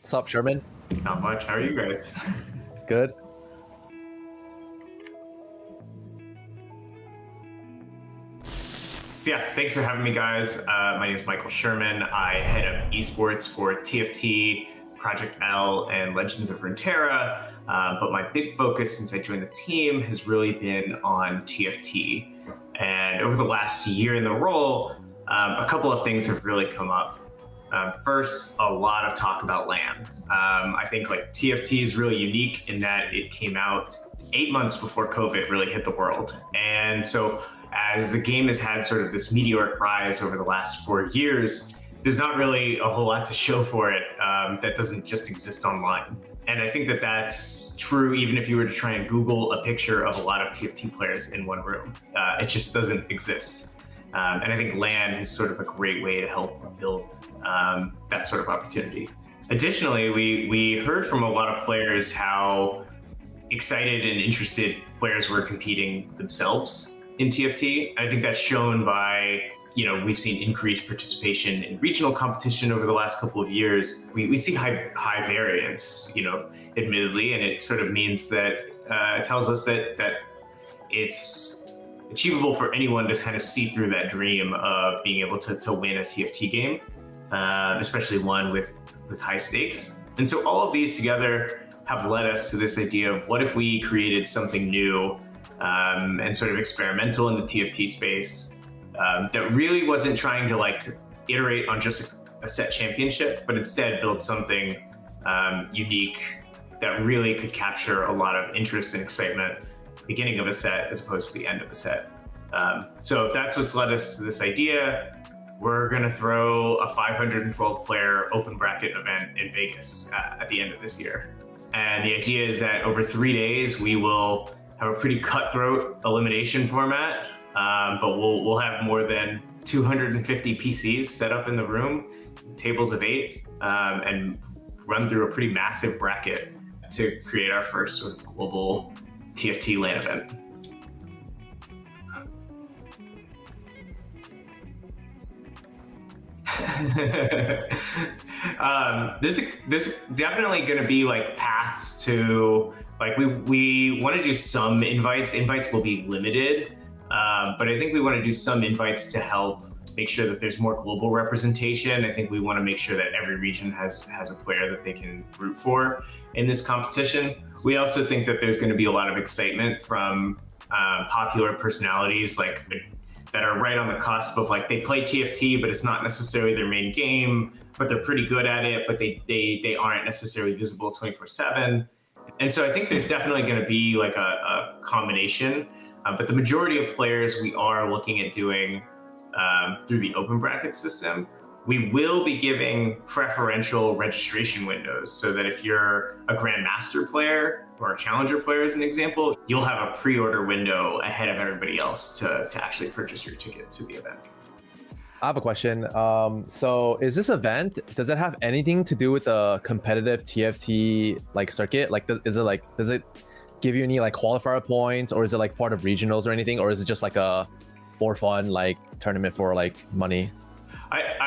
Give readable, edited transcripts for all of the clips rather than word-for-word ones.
What's up, Sherman? Not much. How are you guys? Good. So yeah, thanks for having me, guys. My name is Michael Sherman. I head up esports for TFT, Project L, and Legends of Runeterra. But my big focus since I joined the team has really been on TFT. And over the last year in the role, a couple of things have really come up. First, a lot of talk about LAN. I think like TFT is really unique in that it came out 8 months before COVID really hit the world. And so as the game has had sort of this meteoric rise over the last 4 years, there's not really a whole lot to show for it that doesn't just exist online. And I think that that's true even if you were to try and Google a picture of a lot of TFT players in one room. It just doesn't exist. And I think LAN is sort of a great way to help build that sort of opportunity. Additionally, we heard from a lot of players how excited and interested players were competing themselves in TFT. I think that's shown by, we've seen increased participation in regional competition over the last couple of years. We see high variance, admittedly, and it sort of means that it tells us that it's achievable for anyone to kind of see through that dream of being able to win a TFT game, especially one with high stakes. And so all of these together have led us to this idea of what if we created something new and sort of experimental in the TFT space that really wasn't trying to like iterate on just a set championship, but instead build something unique that really could capture a lot of interest and excitement beginning of a set as opposed to the end of a set. So that's what's led us to this idea. We're gonna throw a 512 player open bracket event in Vegas at the end of this year. And the idea is that over 3 days, we will have a pretty cutthroat elimination format, but we'll have more than 250 PCs set up in the room, tables of 8, and run through a pretty massive bracket to create our first sort of global TFT LAN event. There's definitely going to be like paths to like we want to do some invites. Invites will be limited, but I think we want to do some invites to help make sure that there's more global representation. I think we want to make sure that every region has a player that they can root for in this competition. We also think that there's going to be a lot of excitement from popular personalities like that are right on the cusp of like they play TFT, but it's not necessarily their main game, but they're pretty good at it, but they aren't necessarily visible 24/7. And so I think there's definitely going to be like a combination, but the majority of players we are looking at doing through the open bracket system. We will be giving preferential registration windows so that if you're a Grandmaster player or a Challenger player, as an example, you'll have a pre-order window ahead of everybody else to actually purchase your ticket to the event. I have a question. So is this event, does it have anything to do with the competitive TFT like circuit? Like, does it give you any like qualifier points, or is it like part of regionals or anything? Or is it just like a for fun like tournament for like money?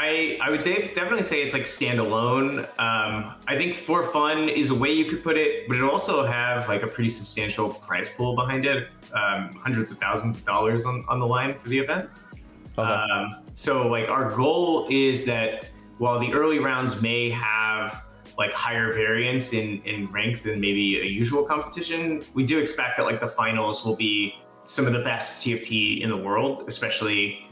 I would definitely say it's like standalone. I think for fun is a way you could put it, but it also have like a pretty substantial prize pool behind it, hundreds of thousands of dollars on the line for the event. Okay. So like our goal is that while the early rounds may have like higher variance in rank than maybe a usual competition, we do expect that like the finals will be some of the best TFT in the world, especially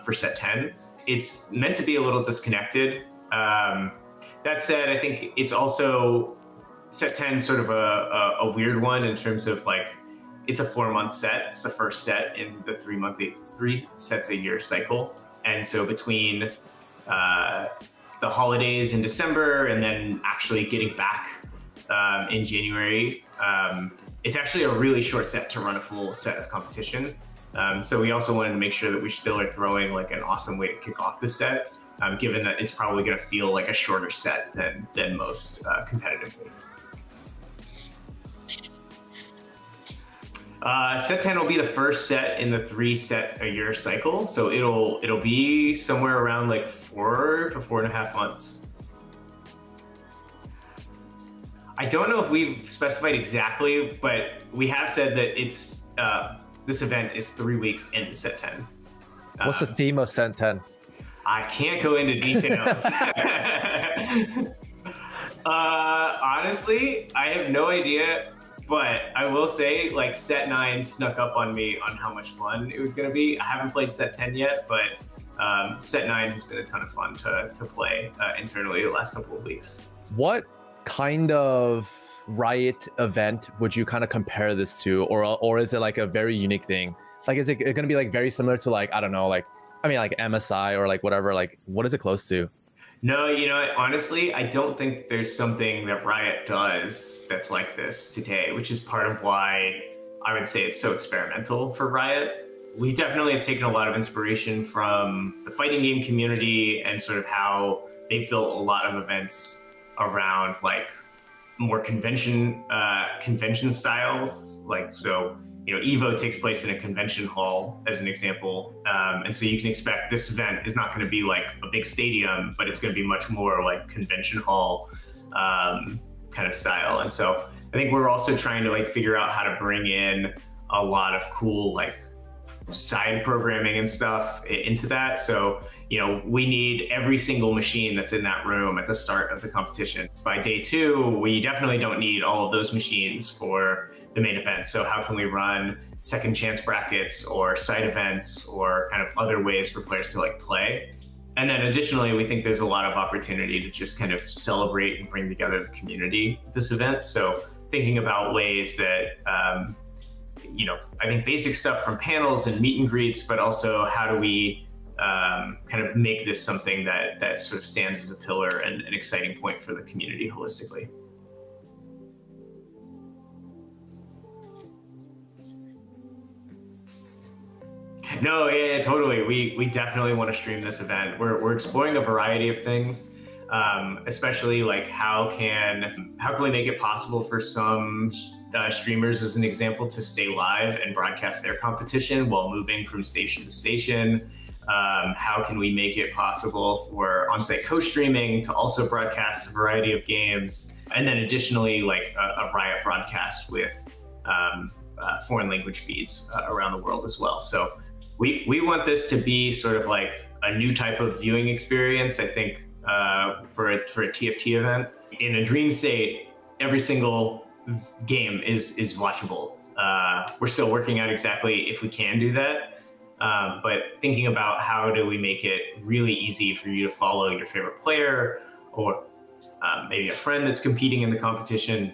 for set 10. It's meant to be a little disconnected. That said, I think it's also set 10 sort of a weird one in terms of like, it's a 4-month set. It's the first set in the 3 sets a year cycle. And so between the holidays in December and then actually getting back in January, it's actually a really short set to run a full set of competition. So we also wanted to make sure that we still are throwing like an awesome way to kick off the set, given that it's probably going to feel like a shorter set than most competitively. Set 10 will be the first set in the 3 set a year cycle, so it'll be somewhere around like 4 to 4.5 months. I don't know if we've specified exactly, but we have said that it's this event is 3 weeks into set 10. What's the theme of set 10? I can't go into details. Honestly, I have no idea, but I will say like set 9 snuck up on me on how much fun it was going to be. I haven't played set 10 yet, but set 9 has been a ton of fun to play internally the last couple of weeks. What kind of Riot event would you kind of compare this to, or is it like a very unique thing? Like, is it going to be like very similar to like, I don't know, like, I mean, like MSI or like whatever, like what is it close to? No, you know, honestly, I don't think there's something that Riot does that's like this today, which is part of why I would say it's so experimental for Riot. We definitely have taken a lot of inspiration from the fighting game community and sort of how they've built a lot of events around like more convention styles. Like, so, you know, Evo takes place in a convention hall as an example. And so you can expect this event is not going to be like a big stadium, but it's going to be much more like convention hall kind of style. And so I think we're also trying to like figure out how to bring in a lot of cool like side programming and stuff into that. So, you know, we need every single machine that's in that room at the start of the competition. By day 2, we definitely don't need all of those machines for the main event. So how can we run second chance brackets or side events or kind of other ways for players to like play? And then additionally, we think there's a lot of opportunity to just kind of celebrate and bring together the community at this event. So thinking about ways that, you know, I think basic stuff from panels and meet and greets, but also how do we kind of make this something that sort of stands as a pillar and an exciting point for the community holistically. No, yeah, totally. We definitely want to stream this event. We're exploring a variety of things, especially like how can we make it possible for some streamers, as an example, to stay live and broadcast their competition while moving from station to station. How can we make it possible for on-site co-streaming to also broadcast a variety of games? And then additionally, like a Riot broadcast with foreign language feeds around the world as well. So we want this to be sort of like a new type of viewing experience, I think, for a TFT event. In a dream state, every single game is watchable. We're still working out exactly if we can do that. But thinking about how do we make it really easy for you to follow your favorite player or maybe a friend that's competing in the competition.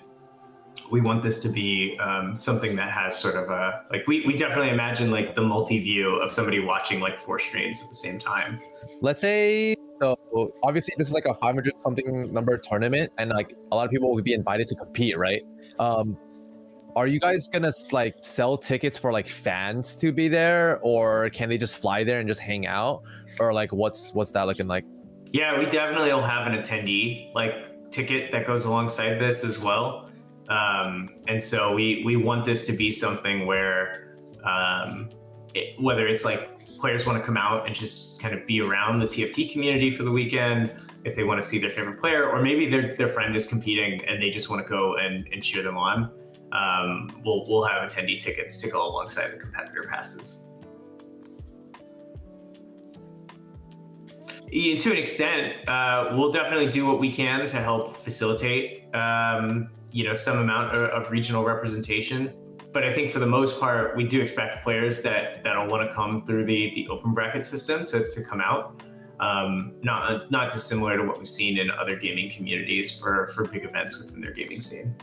We want this to be something that has sort of a, like, we definitely imagine like the multi-view of somebody watching like 4 streams at the same time. Let's say, so obviously this is like a 500 something number tournament and like a lot of people will be invited to compete, right? Are you guys gonna like sell tickets for like fans to be there, or can they just fly there and just hang out, or like what's that looking like? Yeah, we definitely will have an attendee like ticket that goes alongside this as well. And so we want this to be something where whether it's like players want to come out and just kind of be around the TFT community for the weekend, if they want to see their favorite player, or maybe their friend is competing and they just want to go and cheer them on. We'll have attendee tickets to go alongside the competitor passes. To an extent, we'll definitely do what we can to help facilitate, you know, some amount of regional representation. But I think for the most part, we do expect players that'll want to come through the open bracket system to come out. Not dissimilar to what we've seen in other gaming communities for big events within their gaming scene.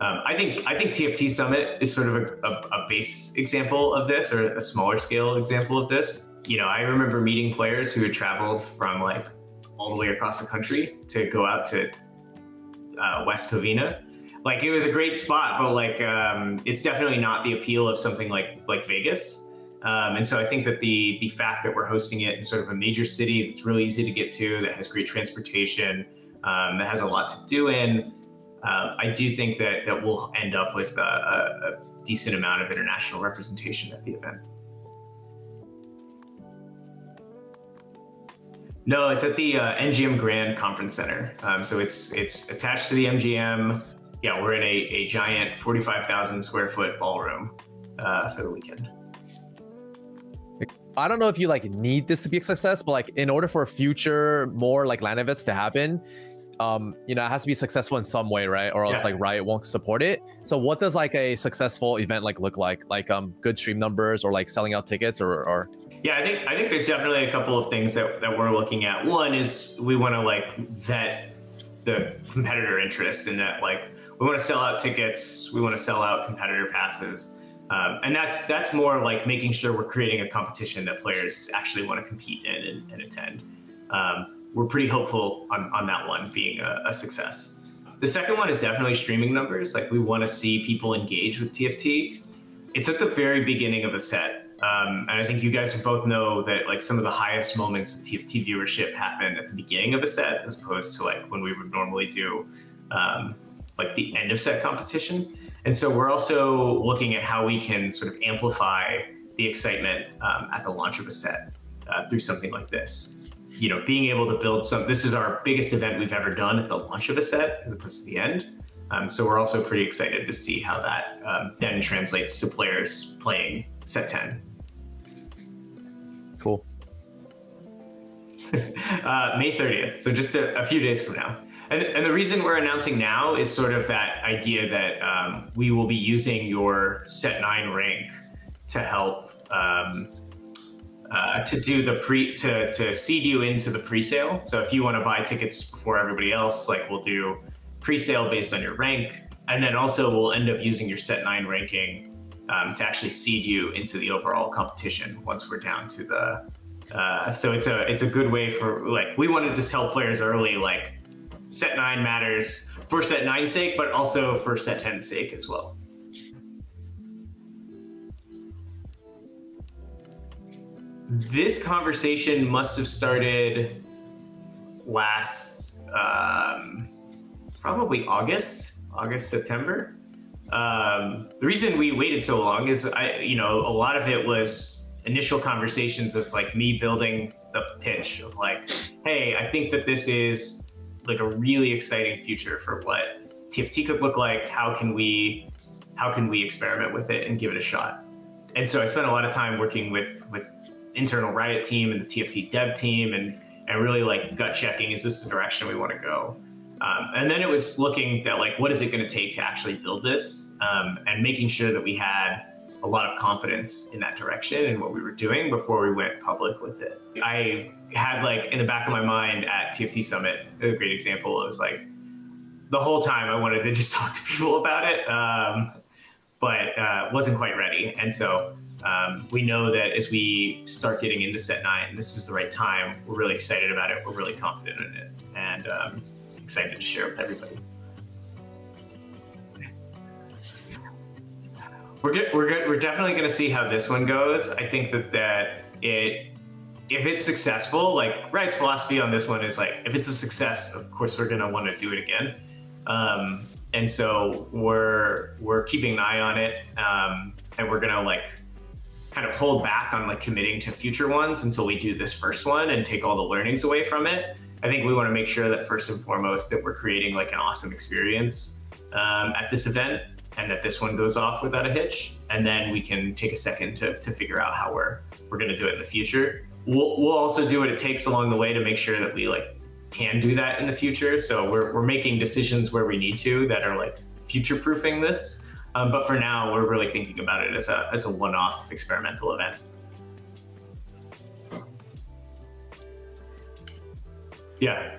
I think TFT Summit is sort of a base example of this, or a smaller scale example of this. You know, I remember meeting players who had traveled from like all the way across the country to go out to West Covina. Like, it was a great spot, but like it's definitely not the appeal of something like Vegas. And so I think that the fact that we're hosting it in sort of a major city that's really easy to get to, that has great transportation, that has a lot to do in, I do think that we'll end up with a decent amount of international representation at the event. No, it's at the MGM Grand Conference Center. So it's attached to the MGM. yeah, we're in a giant 45,000 square foot ballroom for the weekend. I don't know if you like need this to be a success, but like in order for future more like LAN events to happen, you know, it has to be successful in some way, right? Or else like Riot won't support it. So what does like a successful event like look like? Like good stream numbers or like selling out tickets or Yeah, I think there's definitely a couple of things that we're looking at. One is we want to like vet the competitor interest in that, like we want to sell out tickets, we want to sell out competitor passes. And that's more like making sure we're creating a competition that players actually want to compete in and attend. We're pretty hopeful on that one being a success. The second one is definitely streaming numbers. Like we want to see people engage with TFT. It's at the very beginning of a set. And I think you guys both know that like some of the highest moments of TFT viewership happen at the beginning of a set, as opposed to like when we would normally do like the end of set competition. And so we're also looking at how we can sort of amplify the excitement at the launch of a set through something like this. You know, being able to build this is our biggest event we've ever done at the launch of a set as opposed to the end. So we're also pretty excited to see how that then translates to players playing set 10. Cool. May 30th, so just a few days from now. And the reason we're announcing now is sort of that idea that we will be using your set 9 rank to help to do the to seed you into the pre-sale. So if you want to buy tickets before everybody else, like we'll do pre-sale based on your rank, and then also we'll end up using your set 9 ranking to actually seed you into the overall competition once we're down to the. So it's a good way for, like, we wanted to tell players early, like set 9 matters for set 9's sake, but also for set 10's sake as well. This conversation must have started last, probably August, September. The reason we waited so long is a lot of it was initial conversations of like me building the pitch of like, hey, I think that this is like a really exciting future for what TFT could look like. How can we experiment with it and give it a shot? And so I spent a lot of time working with internal Riot team and the TFT dev team and really like gut checking, is this the direction we want to go? And then it was looking at like, what is it going to take to actually build this, and making sure that we had a lot of confidence in that direction and what we were doing before we went public with it. I had like in the back of my mind at TFT Summit, a great example was like the whole time I wanted to just talk to people about it, but wasn't quite ready. And so we know that as we start getting into set 9, this is the right time. We're really excited about it. We're really confident in it, and excited to share with everybody. We're definitely going to see how this one goes. I think that if it's successful, like Riot's philosophy on this one is like, if it's a success, of course we're going to want to do it again. And so we're keeping an eye on it, and we're going to like kind of hold back on like committing to future ones until we do this first one and take all the learnings away from it. I think we want to make sure that first and foremost that we're creating like an awesome experience at this event, and that this one goes off without a hitch. And then we can take a second to figure out how we're going to do it in the future. We'll also do what it takes along the way to make sure that we like can do that in the future. So we're making decisions where we need to that are like future-proofing this. But for now, we're really thinking about it as a one-off experimental event. Yeah,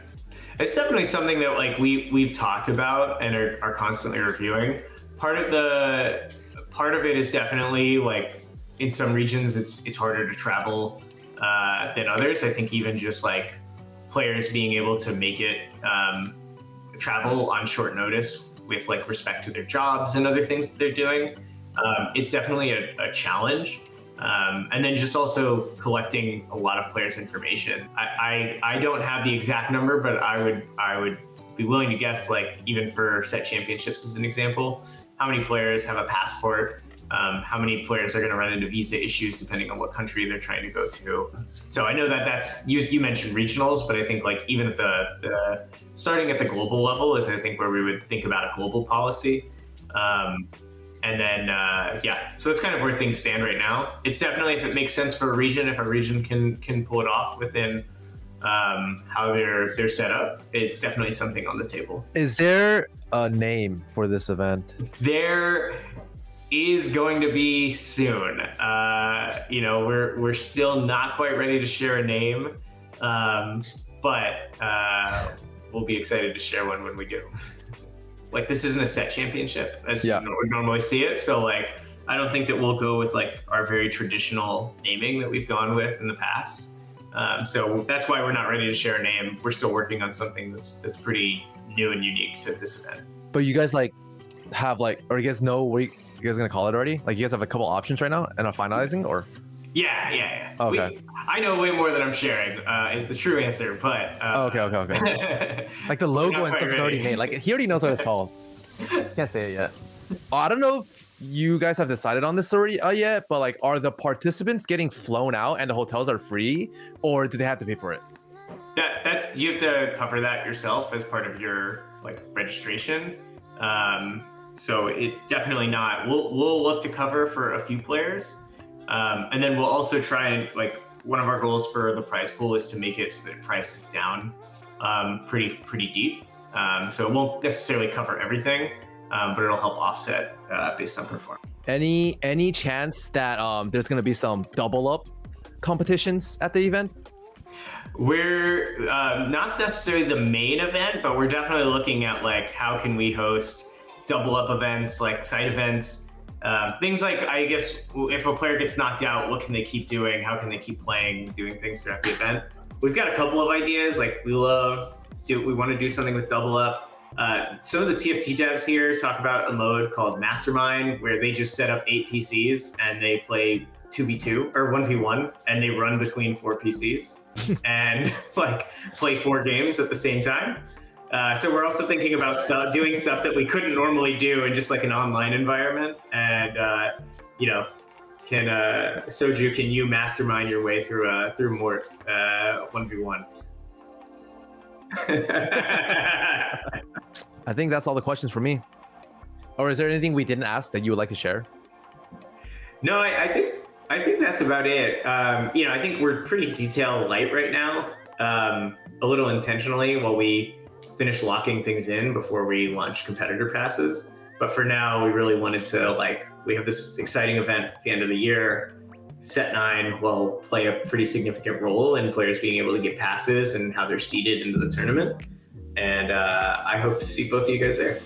it's definitely something that like we've talked about and are constantly reviewing. Part of it is definitely like in some regions it's harder to travel than others. I think even just like players being able to make it travel on short notice with like respect to their jobs and other things that they're doing, it's definitely a challenge. And then just also collecting a lot of players' information. I don't have the exact number, but I would be willing to guess, like even for set championships as an example, how many players have a passport how many players are going to run into visa issues depending on what country they're trying to go to. So I know that that's, you mentioned regionals, but I think like even at the starting at the global level is I think where we would think about a global policy. And then, yeah, so that's kind of where things stand right now. It's definitely, if it makes sense for a region, if a region can pull it off within how they're set up, it's definitely something on the table. Is there a name for this event? There is going to be soon. You know, we're still not quite ready to share a name, but we'll be excited to share one when we do. Like, this isn't a set championship as we normally see it, so like I don't think that we'll go with like our very traditional naming that we've gone with in the past. So that's why we're not ready to share a name. We're still working on something that's pretty new and unique to this event. But you guys like have like, or you guys know what you guys gonna call it already? Like, you guys have a couple options right now and are finalizing, or? Yeah. Okay. I know way more than I'm sharing, is the true answer, but... Okay. Like the logo and stuff is already made. Like, he already knows what it's called. Can't say it yet. I don't know if you guys have decided on this already yet, but like, are the participants getting flown out and the hotels are free, or do they have to pay for it? That you have to cover that yourself as part of your like registration. So it's definitely not. We'll look to cover for a few players. And then we'll also try and, like, one of our goals for the prize pool is to make it so that it prices down pretty deep. So it won't necessarily cover everything, but it'll help offset based on performance. Any chance that there's going to be some double up competitions at the event? We're not necessarily the main event, but we're definitely looking at like how can we host double up events, like side events. Things like, I guess, if a player gets knocked out, what can they keep doing? How can they keep playing, doing things throughout the event? We've got a couple of ideas. Like, we want to do something with double up. Some of the TFT devs here talk about a mode called Mastermind, where they just set up 8 PCs and they play 2v2 or 1v1, and they run between 4 PCs and like play 4 games at the same time. So we're also thinking about doing stuff that we couldn't normally do in just like an online environment. And, you know, Soju, can you mastermind your way through more 1v1? I think that's all the questions for me. Or is there anything we didn't ask that you would like to share? No, I think that's about it. You know, I think we're pretty detail light right now, a little intentionally, while we finish locking things in before we launch competitor passes. But for now, we really wanted to, like, we have this exciting event at the end of the year. Set 9 will play a pretty significant role in players being able to get passes and how they're seeded into the tournament. And I hope to see both of you guys there.